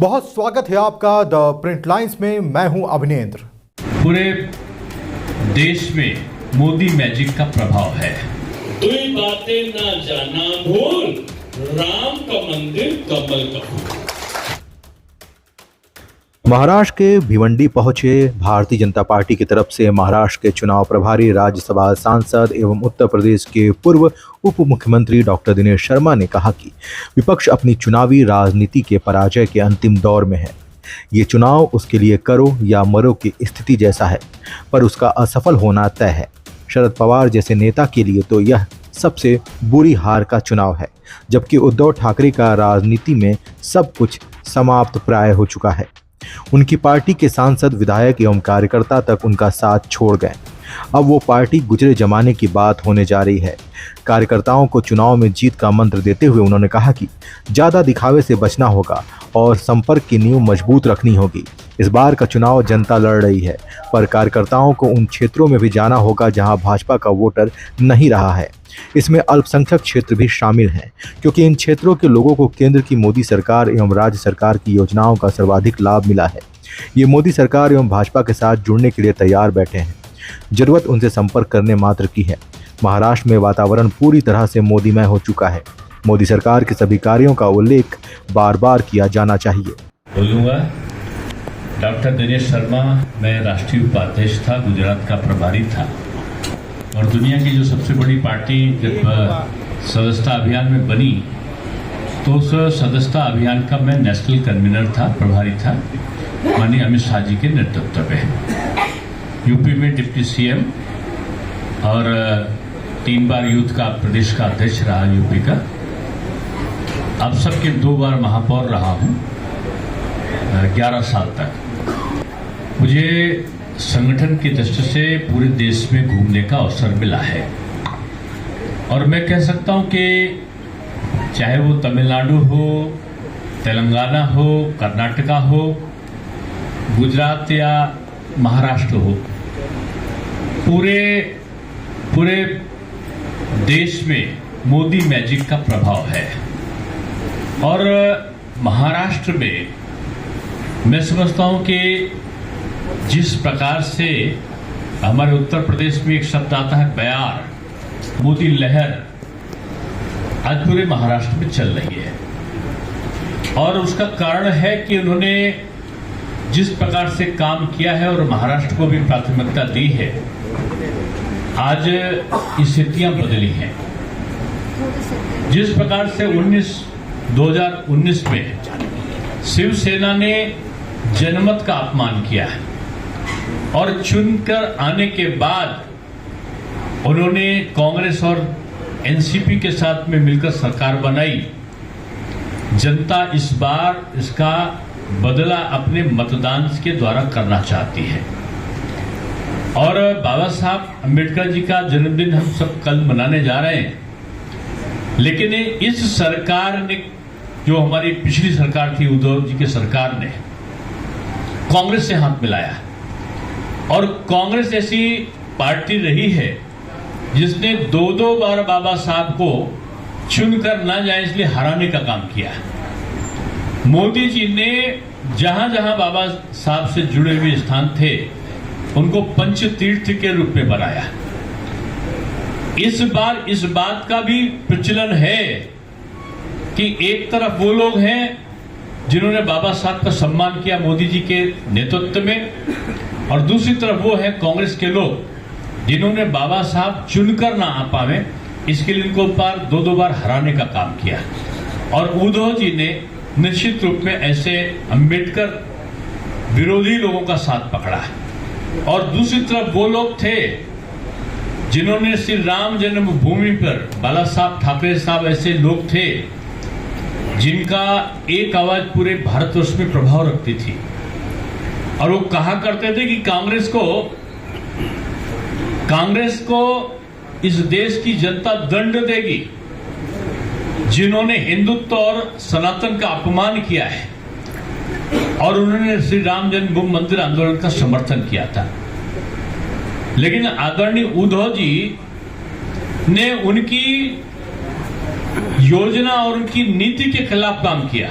बहुत स्वागत है आपका द प्रिंट लाइन्स में। मैं हूं अभिनेंद्र। पूरे देश में मोदी मैजिक का प्रभाव है। दुई बातें ना जाना भूल, राम का मंदिर कमल का फूल। महाराष्ट्र के भिवंडी पहुंचे भारतीय जनता पार्टी की तरफ से महाराष्ट्र के चुनाव प्रभारी, राज्यसभा सांसद एवं उत्तर प्रदेश के पूर्व उप मुख्यमंत्री डॉक्टर दिनेश शर्मा ने कहा कि विपक्ष अपनी चुनावी राजनीति के पराजय के अंतिम दौर में है। ये चुनाव उसके लिए करो या मरो की स्थिति जैसा है, पर उसका असफल होना तय है। शरद पवार जैसे नेता के लिए तो यह सबसे बुरी हार का चुनाव है, जबकि उद्धव ठाकरे का राजनीति में सब कुछ समाप्त प्राय हो चुका है। उनकी पार्टी के सांसद, विधायक एवं कार्यकर्ता तक उनका साथ छोड़ गए। अब वो पार्टी गुजरे जमाने की बात होने जा रही है। कार्यकर्ताओं को चुनाव में जीत का मंत्र देते हुए उन्होंने कहा कि ज़्यादा दिखावे से बचना होगा और संपर्क की नींव मजबूत रखनी होगी। इस बार का चुनाव जनता लड़ रही है, पर कार्यकर्ताओं को उन क्षेत्रों में भी जाना होगा जहां भाजपा का वोटर नहीं रहा है। इसमें अल्पसंख्यक क्षेत्र भी शामिल हैं, क्योंकि इन क्षेत्रों के लोगों को केंद्र की मोदी सरकार एवं राज्य सरकार की योजनाओं का सर्वाधिक लाभ मिला है। ये मोदी सरकार एवं भाजपा के साथ जुड़ने के लिए तैयार बैठे हैं। जरूरत उनसे संपर्क करने मात्र की है। महाराष्ट्र में वातावरण पूरी तरह से मोदीमय हो चुका है। मोदी सरकार के सभी कार्यों का उल्लेख बार बार किया जाना चाहिए। बोलूँगा, डॉक्टर दिनेश शर्मा, मैं राष्ट्रीय उपाध्यक्ष था, गुजरात का प्रभारी था, और दुनिया की जो सबसे बड़ी पार्टी जब सदस्यता अभियान में बनी तो उस सदस्यता अभियान का मैं नेशनल कन्वीनर था, प्रभारी था, माननीय अमित शाह जी के नेतृत्व में। यूपी में डिप्टी सीएम और 3 बार यूथ का प्रदेश का अध्यक्ष रहा यूपी का। अब सबके 2 बार महापौर रहा हूं 11 साल तक। मुझे संगठन की दृष्टि से पूरे देश में घूमने का अवसर मिला है, और मैं कह सकता हूं कि चाहे वो तमिलनाडु हो, तेलंगाना हो, कर्नाटका हो, गुजरात या महाराष्ट्र हो, पूरे देश में मोदी मैजिक का प्रभाव है। और महाराष्ट्र में मैं समझता हूं कि जिस प्रकार से हमारे उत्तर प्रदेश में एक शब्द आता है प्यार, मोदी लहर आज पूरे महाराष्ट्र में चल रही है। और उसका कारण है कि उन्होंने जिस प्रकार से काम किया है और महाराष्ट्र को भी प्राथमिकता दी है, आज स्थितियां बदली हैं। जिस प्रकार से 2019 में शिवसेना ने जनमत का अपमान किया है और चुनकर आने के बाद उन्होंने कांग्रेस और एनसीपी के साथ में मिलकर सरकार बनाई, जनता इस बार इसका बदला अपने मतदान के द्वारा करना चाहती है। और बाबा साहब अम्बेडकर जी का जन्मदिन हम सब कल मनाने जा रहे हैं, लेकिन इस सरकार ने, जो हमारी पिछली सरकार थी उद्धव जी की सरकार ने, कांग्रेस से हाथ मिलाया। और कांग्रेस ऐसी पार्टी रही है जिसने 2 बार बाबा साहब को चुनकर ना जाए इसलिए हराने का काम किया। मोदी जी ने जहां जहां बाबा साहब से जुड़े हुए स्थान थे उनको पंच तीर्थ के रूप में बनाया। इस बार इस बात का भी प्रचलन है कि एक तरफ वो लोग हैं जिन्होंने बाबा साहब का सम्मान किया मोदी जी के नेतृत्व में, और दूसरी तरफ वो है कांग्रेस के लोग जिन्होंने बाबा साहब चुनकर ना आ पावे इसके लिए इनको 2 बार हराने का काम किया। और उद्धव जी ने निश्चित रूप में ऐसे अंबेडकर विरोधी लोगों का साथ पकड़ा है। और दूसरी तरफ वो लोग थे जिन्होंने श्री राम जन्मभूमि पर, बाला साहब ठाकरे साहब ऐसे लोग थे जिनका एक आवाज पूरे भारतवर्ष में प्रभाव रखती थी। और वो कहा करते थे कि कांग्रेस को इस देश की जनता दंड देगी जिन्होंने हिंदुत्व और सनातन का अपमान किया है। और उन्होंने श्री राम जन्मभूमि मंदिर आंदोलन का समर्थन किया था। लेकिन आदरणीय उद्धव जी ने उनकी योजना और उनकी नीति के खिलाफ काम किया।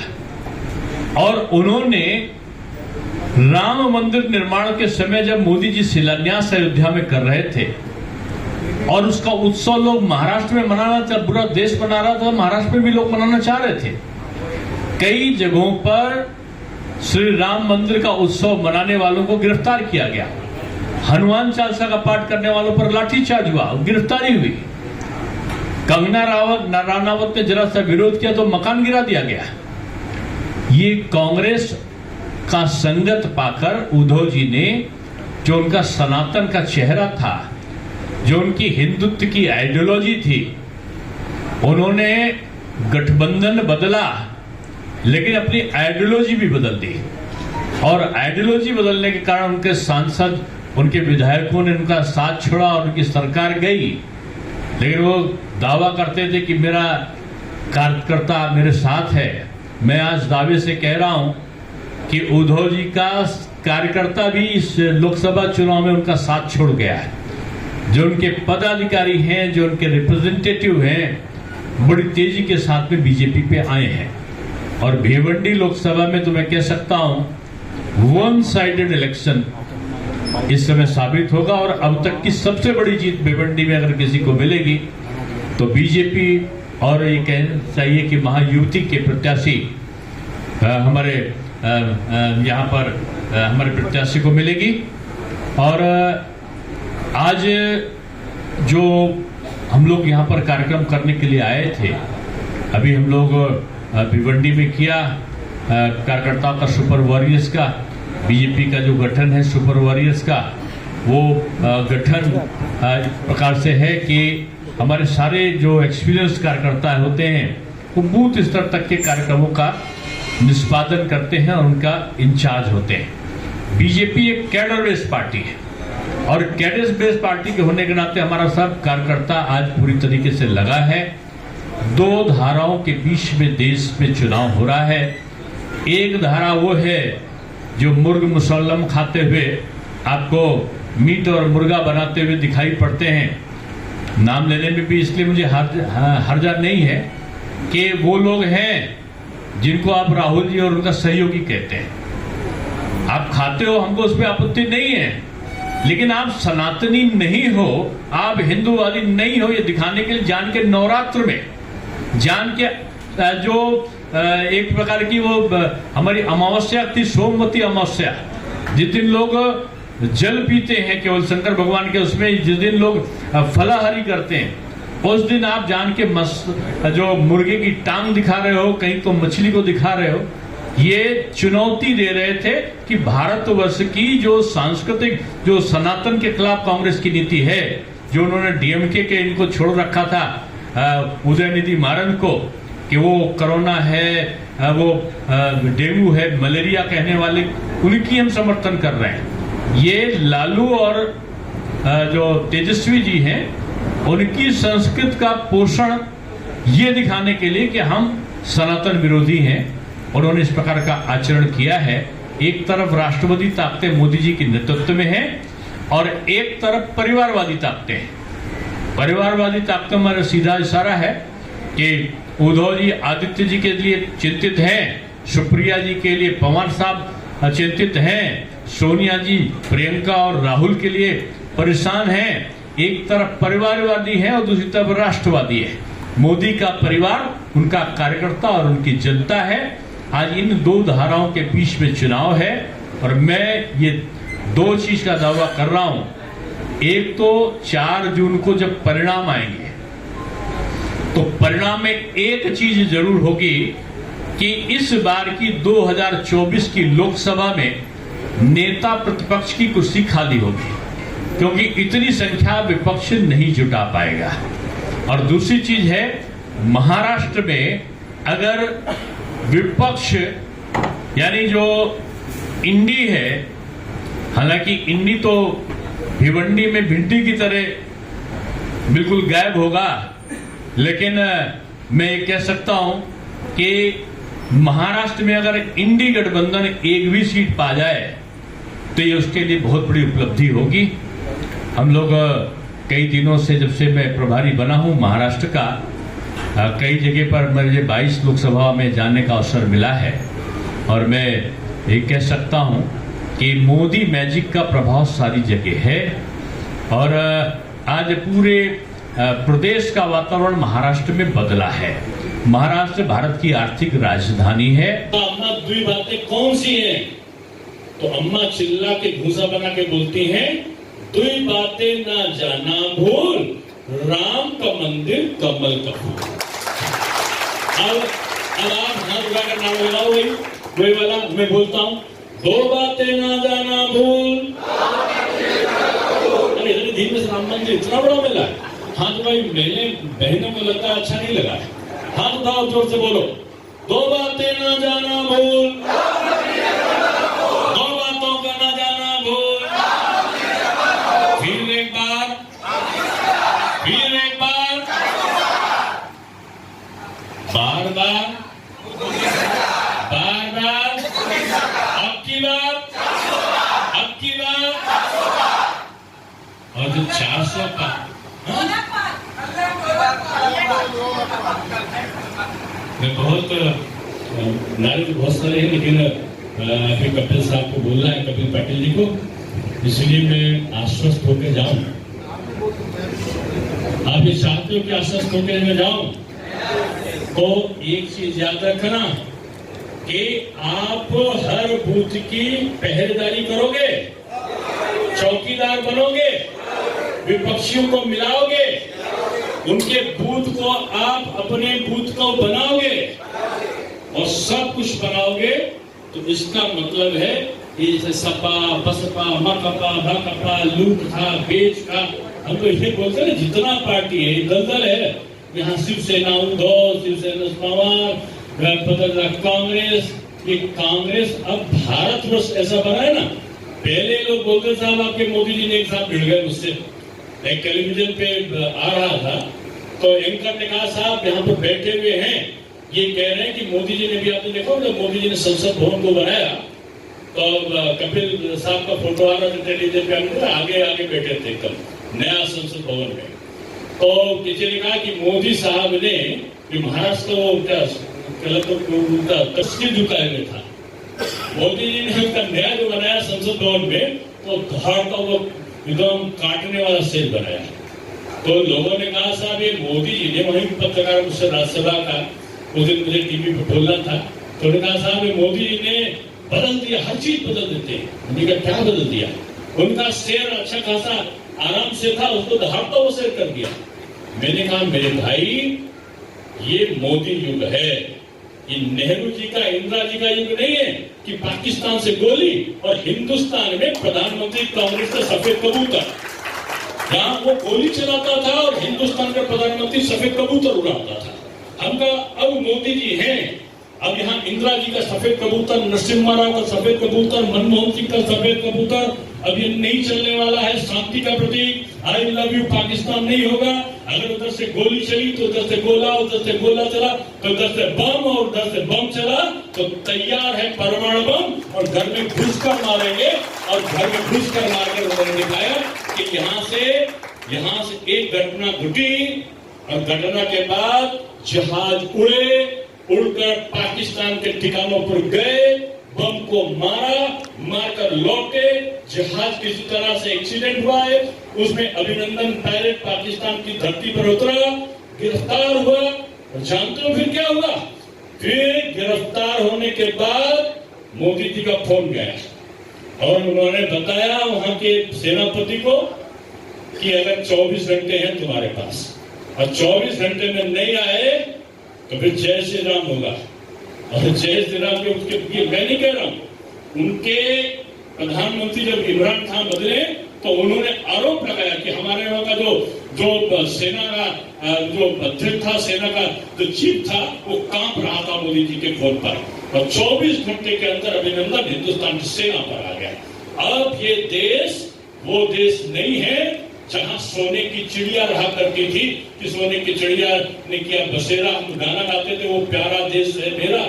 और उन्होंने राम मंदिर निर्माण के समय जब मोदी जी शिलान्यास अयोध्या में कर रहे थे और उसका उत्सव लोग महाराष्ट्र में मनाना था, पूरा देश मना रहा था, महाराष्ट्र में भी लोग मनाना चाह रहे थे। कई जगहों पर श्री राम मंदिर का उत्सव मनाने वालों को गिरफ्तार किया गया। हनुमान चालीसा का पाठ करने वालों पर लाठीचार्ज हुआ, गिरफ्तारी हुई। कंगना राणावत ने जरा सा विरोध किया तो मकान गिरा दिया गया। ये कांग्रेस का संगत पाकर उद्धव जी ने, जो उनका सनातन का चेहरा था, जो उनकी हिंदुत्व की आइडियोलॉजी थी, उन्होंने गठबंधन बदला लेकिन अपनी आइडियोलॉजी भी बदल दी। और आइडियोलॉजी बदलने के कारण उनके सांसद, उनके विधायकों ने उनका साथ छोड़ा और उनकी सरकार गई। लेकिन वो दावा करते थे कि मेरा कार्यकर्ता मेरे साथ है। मैं आज दावे से कह रहा हूं कि उद्धव जी का कार्यकर्ता भी इस लोकसभा चुनाव में उनका साथ छोड़ गया है। जो उनके पदाधिकारी हैं, जो उनके रिप्रेजेंटेटिव हैं, बड़ी तेजी के साथ में बीजेपी पे आए हैं। और भिवंडी लोकसभा में तो मैं कह सकता हूं वन साइडेड इलेक्शन इस समय साबित होगा। और अब तक की सबसे बड़ी जीत भिवंडी में अगर किसी को मिलेगी तो बीजेपी और ये कहना चाहिए कि महायुति के प्रत्याशी हमारे यहाँ पर हमारे प्रत्याशी को मिलेगी। और आज जो हम लोग यहाँ पर कार्यक्रम करने के लिए आए थे, अभी हम लोग भिवंडी में किया कार्यकर्ताओं का सुपर वॉरियर्स का, बीजेपी का जो गठन है सुपर वॉरियर्स का, वो गठन इस प्रकार से है कि हमारे सारे जो एक्सपीरियंस कार्यकर्ता होते हैं वो बूथ स्तर तक के कार्यक्रमों का निष्पादन करते हैं और उनका इंचार्ज होते हैं। बीजेपी एक कैडर बेस्ड पार्टी है और कैडर बेस्ड पार्टी के होने के नाते हमारा सब कार्यकर्ता आज पूरी तरीके से लगा है। दो धाराओं के बीच में देश में चुनाव हो रहा है। एक धारा वो है जो मुर्ग मुसल्लम खाते हुए आपको मीट और मुर्गा बनाते हुए दिखाई पड़ते हैं। नाम लेने में भी इसलिए मुझे हर्जा नहीं है कि वो लोग हैं जिनको आप राहुल जी और उनका सहयोगी कहते हैं। आप खाते हो, हमको उसमें आपत्ति नहीं है, लेकिन आप सनातनी नहीं हो, आप हिंदूवादी नहीं हो, ये दिखाने के लिए जान के नवरात्र में जान के जो एक प्रकार की वो हमारी अमावस्या थी, सोमवती अमावस्या, जिस दिन लोग जल पीते हैं केवल शंकर भगवान के, उसमें जिस दिन लोग फलाहारी करते हैं, उस दिन आप जान के जो मुर्गे की टांग दिखा रहे हो, कहीं तो मछली को दिखा रहे हो। ये चुनौती दे रहे थे कि भारतवर्ष की जो सांस्कृतिक, जो सनातन के खिलाफ कांग्रेस की नीति है, जो उन्होंने डीएमके के इनको छोड़ रखा था उदयनिधि मारन को, कि वो कोरोना है, वो डेंगू है, मलेरिया कहने वाले, उनकी हम समर्थन कर रहे हैं। ये लालू और जो तेजस्वी जी हैं, उनकी संस्कृत का पोषण ये दिखाने के लिए कि हम सनातन विरोधी हैं, उन्होंने इस प्रकार का आचरण किया है। एक तरफ राष्ट्रवादी ताकतें मोदी जी के नेतृत्व में हैं और एक तरफ परिवारवादी ताकतें हैं। परिवारवादी ताकतों में सीधा इशारा है कि उद्धव जी आदित्य जी के लिए चिंतित हैं, सुप्रिया जी के लिए पवार साहब चिंतित हैं, सोनिया जी प्रियंका और राहुल के लिए परेशान हैं। एक तरफ परिवारवादी है और दूसरी तरफ राष्ट्रवादी है। मोदी का परिवार, उनका कार्यकर्ता और उनकी जनता है। आज इन दो धाराओं के बीच में चुनाव है और मैं ये दो चीज का दावा कर रहा हूं। एक तो 4 जून को जब परिणाम आएंगे तो परिणाम में एक चीज जरूर होगी कि इस बार की 2024 की लोकसभा में नेता प्रतिपक्ष की कुर्सी खाली होगी, क्योंकि इतनी संख्या विपक्ष नहीं जुटा पाएगा। और दूसरी चीज है, महाराष्ट्र में अगर विपक्ष यानी जो इंडी है, हालांकि इंडी तो भिवंडी में भिंडी की तरह बिल्कुल गायब होगा, लेकिन मैं ये कह सकता हूं कि महाराष्ट्र में अगर इंडी गठबंधन एक भी सीट पा जाए तो ये उसके लिए बहुत बड़ी उपलब्धि होगी। हम लोग कई दिनों से, जब से मैं प्रभारी बना हूं महाराष्ट्र का, कई जगह पर मुझे 22 लोकसभा में जाने का अवसर मिला है और मैं ये कह सकता हूं कि मोदी मैजिक का प्रभाव सारी जगह है और आज पूरे प्रदेश का वातावरण महाराष्ट्र में बदला है। महाराष्ट्र भारत की आर्थिक राजधानी है। अम्मा दुई बातें कौन सी हैं? तो अम्मा चिल्ला के घूसा बना के बोलती हैं, दुई बातें ना जाना भूल, राम का मंदिर कमल का फूल। अब आप हाथ उठाकर नाम लगाओ, वही वाला मैं बोलता हूं, दो बातें ना जाना भूल। अरे इतने धीमे से राम मंदिर इतना बड़ा मिला है। हाथ भाई बहनों को लगता है अच्छा नहीं लगा है। हाथ उठाओ, जोर से बोलो, दो बातें ना जाना भूल, दो बातों का ना जाना भूल। फिर एक बार, बार बार, अब की बार और जो 400 का मैं बहुत नारे तो बहुत सारे हैं, लेकिन अभी कपिल साहब को बोलना है, कपिल पाटिल जी को, इसलिए मैं आश्वस्त होकर जाऊं। आप ये चाहते हो कि आश्वस्त होकर मैं जाऊं, तो एक चीज याद रखना कि आप हर बूथ की पहरेदारी करोगे, चौकीदार बनोगे, विपक्षियों को मिलाओगे, उनके बूथ को आप अपने बूथ को बनाओगे और सब कुछ बनाओगे। तो इसका मतलब है कि जैसे सपा बसपा मकपा भकपा लूट खा बेच खा, हम तो ये बोलते हैं जितना पार्टी है दलदल है। यहाँ शिवसेना उद्धव, शिवसेना पवार, कांग्रेस, ये कांग्रेस अब भारतवर्ष ऐसा बना है ना। पहले लोग बोलते साहब आपके मोदी जी ने एक साथ भिड़ गए मुझसे, एक टेलीविजन पे आ रहा था, तो एंकर ने कहा साहब यहाँ पर बैठे हुए हैं, ये कह रहे हैं कि मोदी जी ने भी, आपने देखो जब मोदी जी ने संसद भवन को बनाया तो कपिल साहब का फोटो आ रहा था टेलीविजन पे, आगे आगे बैठे थे एकदम नया संसद भवन में। तो किसी ने कहा कि मोदी साहब ने महाराष्ट्र तस्वीर झुकाए में था, मोदी जी ने उसका नया जो बनाया संसद भवन में, तो धाड़ का वो एकदम काटने वाला शेर बनाया। तो लोगों ने कहा साहब ये मोदी जी ने, वहीं पत्रकार मुझसे राज्यसभा का उस दिन मुझे टीवी पे बोलना था, तो उन्होंने कहा साहब ये मोदी जी ने बदल दिया, हर चीज बदल देते हैं। उन्होंने कहा क्या बदल दिया? उनका शेर अच्छा खासा आराम से था, उसको दहाड़ता वो शेर कर दिया। मैंने कहा मेरे भाई ये मोदी युग है, ये नेहरू जी का इंदिरा जी का युग नहीं है कि पाकिस्तान से गोली और हिंदुस्तान में प्रधानमंत्री कांग्रेस का सफेद कबूतर, जहां वो गोली चलाता था और हिंदुस्तान का प्रधानमंत्री सफेद कबूतर उड़ाता था। हम कहा अब मोदी जी हैं, अब यहाँ इंदिरा जी का सफेद कबूतर, नरसिम्हा राव का सफेद कबूतर, मनमोहन सिंह का सफेद कबूतर अब ये नहीं चलने वाला है। शांति का प्रतीक आई लव यू पाकिस्तान नहीं होगा। अगर उधर से गोली चली तो उधर से गोला, उधर से गोला चला तो उधर से बम, और उधर से बम चला तो तैयार है परमाणु बम, और घर में घुसकर मारेंगे। और घर में घुसकर मारकर उन्होंने दिखाया कि यहाँ से एक घटना घटी, और घटना के बाद जहाज उड़कर पाकिस्तान के ठिकानों पर गए, बम को मारकर लौटे। जहाज किसी तरह से एक्सीडेंट हुआ है, उसमें अभिनंदन पायलट पाकिस्तान की धरती पर उतरा, गिरफ्तार हुआ। और जानते हो फिर क्या हुआ? फिर गिरफ्तार होने के बाद मोदी जी का फोन गया और उन्होंने बताया वहां के सेनापति को कि अगर 24 घंटे हैं तुम्हारे पास और 24 घंटे में नहीं आए तो फिर जय श्री राम होगा। और जय श्री राम के उसके मैं नहीं कह रहा हूं, उनके प्रधानमंत्री जब इमरान खान बदले तो उन्होंने आरोप लगाया कि हमारे वहां का जो सेना का जो अध्यक्ष था, सेना का जो चीफ था, वो कांप रहा था मोदी जी के फोन पर। और 24 घंटे के अंदर अभिनंदन हिंदुस्तान की सेना पर आ गया। अब ये देश वो देश नहीं है जहां सोने की चिड़िया रहा करती थी कि सोने की चिड़िया ने किया बसेरा। हम गाना गाते थे वो प्यारा देश है मेरा,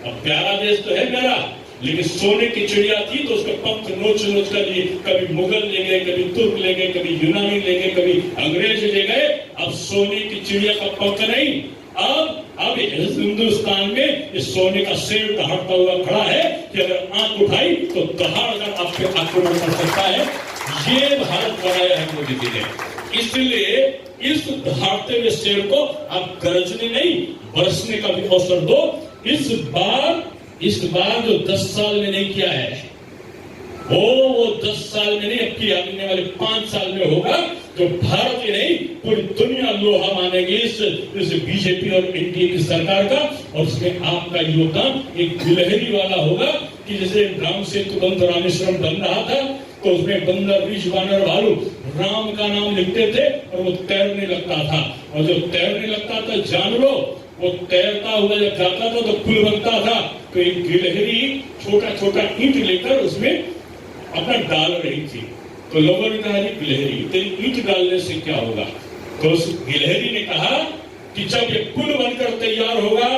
अब प्यारा देश तो है मेरा, लेकिन सोने की चिड़िया थी तो उसके पंख नोच कर लिए, कभी मुगल ले गए, कभी तुर्क ले गए, कभी यूनानी ले गए, कभी अंग्रेज ले गए। अब सोने की चिड़िया का पंख नहीं, अब अब इस हिंदुस्तान में इस सोने का शेर दहाड़ता हुआ खड़ा है कि अगर आंख उठाई तो दहाड़ कर आप पे आक्रमण कर सकता है। ये भारत बनाया है मोदी जी ने। इसलिए इस दहाड़ते हुए शेर को आप गरजने नहीं, बरसने का भी अवसर दो। इस बार जो 10 साल में नहीं किया है वो 10 साल में नहीं, अब की आने वाले 5 साल में होगा, जो भारत ही नहीं पूरी दुनिया लोहा मानेगी इस बीजेपी और एनडीए की सरकार का। और उसमें आपका योगदान एक गिलहरी वाला होगा कि जैसे राम सेतु बंद रामेश्वरम बन रहा था तो उसमें बंदर ऋष वानर भालू राम का नाम लिखते थे और वो तैरने लगता था, और जो तैरने लगता था जानवरों वो तैरता हुआ जब जाता था तो पुल बनता था। तो एक गिलहरी छोटा छोटा ईंट लेकर उसमें अपना डाल रही थी, तो लोगों ने कहा गिलहरी तेरी ईंट डालने से क्या होगा? तो उस गिलहरी ने कहा कि जब ये पुल बनकर तैयार होगा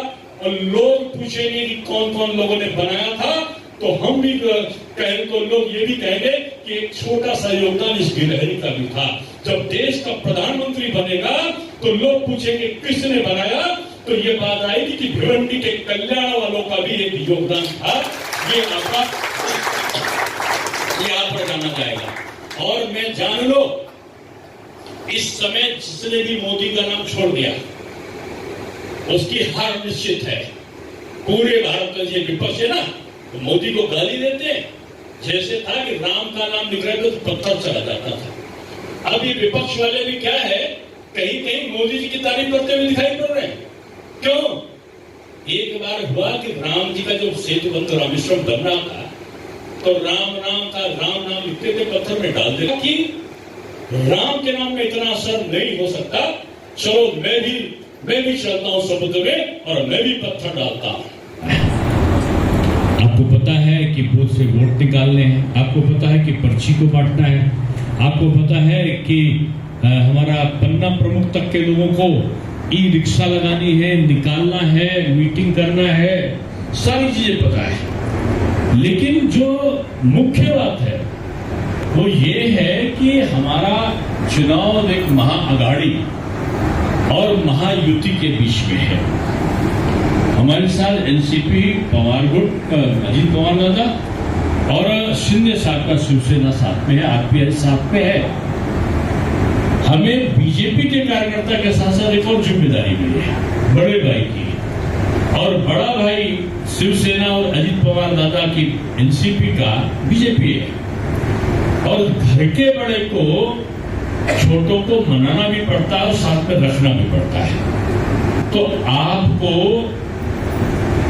और लोग पूछेंगे कि कौन कौन लोगों ने बनाया था, तो हम भी कहें तो लोग ये भी कहेंगे कि एक छोटा सा योगदान इस गिलहरी का भी था। जब देश का प्रधानमंत्री बनेगा तो लोग पूछेंगे किसने बनाया, तो ये बात आएगी कि भिवंडी के कल्याण वालों का भी एक योगदान था। ये आप पर जाना जाएगा। और मैं जान लो, इस समय जिसने भी मोदी का नाम छोड़ दिया उसकी हार निश्चित है। पूरे भारत का ये विपक्ष है ना, तो मोदी को गाली देते हैं, जैसे था कि राम का नाम लिख रहे थे तो पत्थर चला जाता था। अब ये विपक्ष वाले भी क्या है, कहीं कहीं मोदी जी की तारीफ करते हुए दिखाई पड़ रहे हैं। क्यों? एक बार हुआ कि राम जी का जो सेतु बंद रामेश्वरम बन रहा था तो राम नाम लिखते थे पत्थर में डाल देगा कि राम के नाम में इतना असर नहीं हो सकता, चलो मैं भी चलता हूं समुद्र में और मैं भी पत्थर डालता हूं। आपको पता है कि बूथ से वोट निकालने हैं, आपको पता है कि पर्ची को बांटना है, आपको पता है कि हमारा पन्ना प्रमुख तक के लोगों को ई रिक्शा लगानी है, निकालना है, मीटिंग करना है, सारी चीजें पता है। लेकिन जो मुख्य बात है वो ये है कि हमारा चुनाव एक महाअघाड़ी और महायुति के बीच में है। हमारे साथ एनसीपी पवार गुट अजीत पवार दादा और शिंदे साहब का शिवसेना साथ में है, आरपीआई साथ में है। हमें बीजेपी के कार्यकर्ता के साथ साथ एक और जिम्मेदारी मिली है, बड़े भाई की। और बड़ा भाई शिवसेना और अजीत पवार दादा की एनसीपी का बीजेपी है, और घर के बड़े को छोटों को मनाना भी पड़ता है और साथ में रखना भी पड़ता है। तो आपको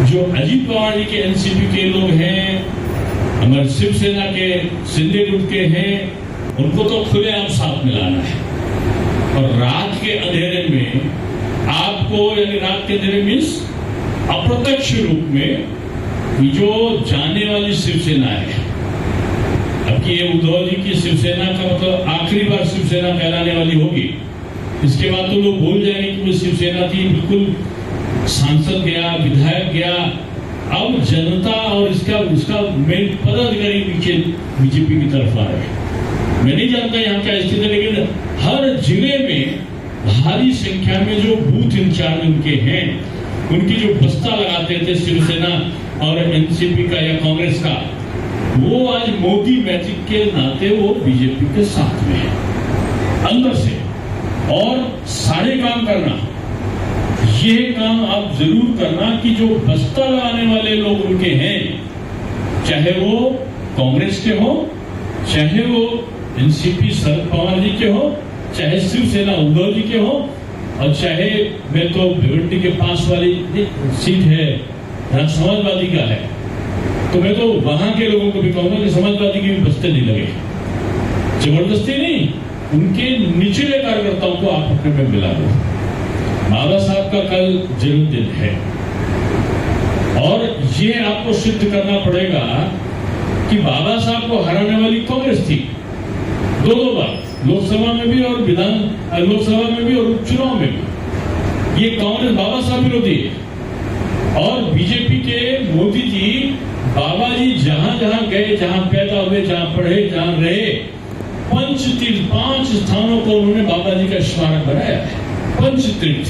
जो अजीत पवार जी के एनसीपी के लोग हैं, हमारे शिवसेना के शिंदे गुट के हैं, उनको तो खुलेआम साथ मिलाना है। और रात के अंधेरे में आपको, यानी रात के अंधेरे मीन्स अप्रत्यक्ष रूप में जो जाने वाली शिवसेना है, अब की ये उद्धव जी की शिवसेना का मतलब आखिरी बार शिवसेना कहलाने वाली होगी। इसके बाद तो लोग भूल जाएंगे कि वो शिवसेना थी, बिल्कुल सांसद गया, विधायक गया। अब जनता और इसका मेन पदाधिकारी नीचे बीजेपी की तरफ आ रहे हैं। मैं नहीं जानता यहाँ क्या स्थिति है, लेकिन हर जिले में भारी संख्या में जो बूथ इंचार्ज उनके हैं, उनकी जो बस्ता लगाते थे शिवसेना और एनसीपी का या कांग्रेस का, वो आज मोदी मैजिक के नाते वो बीजेपी के साथ में है अंदर से। और सारे काम करना, ये काम आप जरूर करना कि जो बस्ता लगाने वाले लोग उनके हैं, चाहे वो कांग्रेस के हो, चाहे वो एनसीपी शरद पवार जी के हो, चाहे शिवसेना उद्धव जी के हो, और चाहे मैं तो भिवंडी के पास वाली सीट है जहां समाजवादी का है, तो मैं तो वहां के लोगों को भी कहूंगा कि समाजवादी के भी बस्ते नहीं लगे, जबरदस्ती नहीं, उनके निचले कार्यकर्ताओं को आप अपने में मिला दो। बाबा साहब का कल जन्मदिन है और ये आपको सिद्ध करना पड़ेगा कि बाबा साहब को हराने वाली कांग्रेस थी दो बार, लोकसभा में भी और लोकसभा में भी और उपचुनाव में भी। ये कांग्रेस बाबा साहब विरोधी है। और बीजेपी के मोदी जी, बाबा जी जहां जहां गए, जहां पैदा हुए, जहां पढ़े, जहां रहे, पंचतीर्थ 5 स्थानों को उन्होंने बाबा जी का स्मारक बनाया है। पंचतीर्थ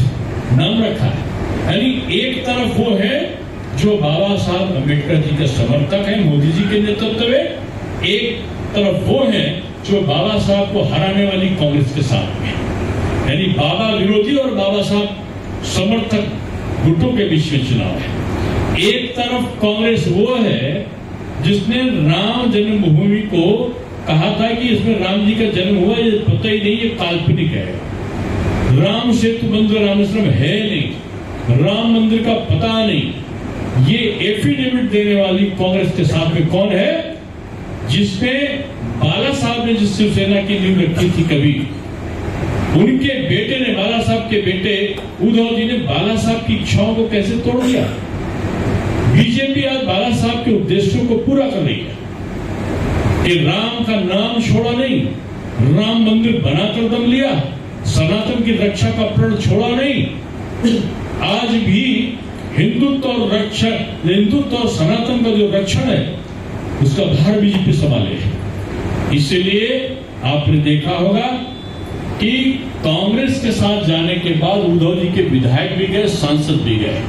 नाम रखा है। यानी एक तरफ वो है जो बाबा साहब अम्बेडकर जी के समर्थक हैं मोदी जी के नेतृत्व में, एक तरफ वो है जो बाबा साहब को हराने वाली कांग्रेस के साथ में, यानी बाबा विरोधी और बाबा साहब समर्थक गुटों के बीच में चुनाव है। एक तरफ कांग्रेस वो है जिसने राम जन्मभूमि को कहा था कि इसमें राम जी का जन्म हुआ, ये पता ही नहीं, ये काल्पनिक है। राम सेतु बंधु रामेश्वरम है नहीं, राम मंदिर का पता नहीं, ये एफिडेविट देने वाली कांग्रेस के साथ में कौन है, जिसमें बाला साहब ने जिस शिवसेना की नींव रखी थी कभी, उनके बेटे ने, बाला साहब के बेटे उद्धव जी ने बाला साहब की इच्छाओं को कैसे तोड़ दिया। बीजेपी आज बाला साहब के उद्देश्यों को पूरा कर रही है कि राम का नाम छोड़ा नहीं, राम मंदिर बनाकर दम लिया, सनातन की रक्षा का प्रण छोड़ा नहीं। आज भी हिंदुत्व और सनातन का जो रक्षण है उसका भार बीजेपी संभाले है। इसलिए आपने देखा होगा कि कांग्रेस के साथ जाने के बाद उद्धव जी के विधायक भी गए, सांसद भी गए।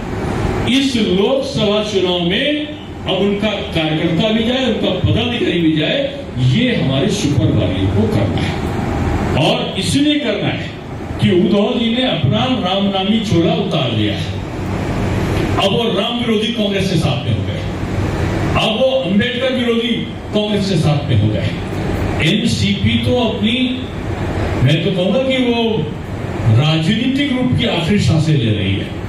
इस लोकसभा चुनाव में अब उनका कार्यकर्ता भी जाए, उनका पदाधिकारी भी जाए, ये हमारे सुपरवादियों को करना है। और इसलिए करना है कि उद्धव जी ने अपना रामनामी चोला उतार लिया है। अब वो राम विरोधी कांग्रेस के साथ में हो गए, अब वो अम्बेडकर विरोधी कांग्रेस के साथ में हो गए। एनसीपी तो अपनी, मैं तो कहूंगा कि वो राजनीतिक रूप की आखिरी सांसें ले रही है।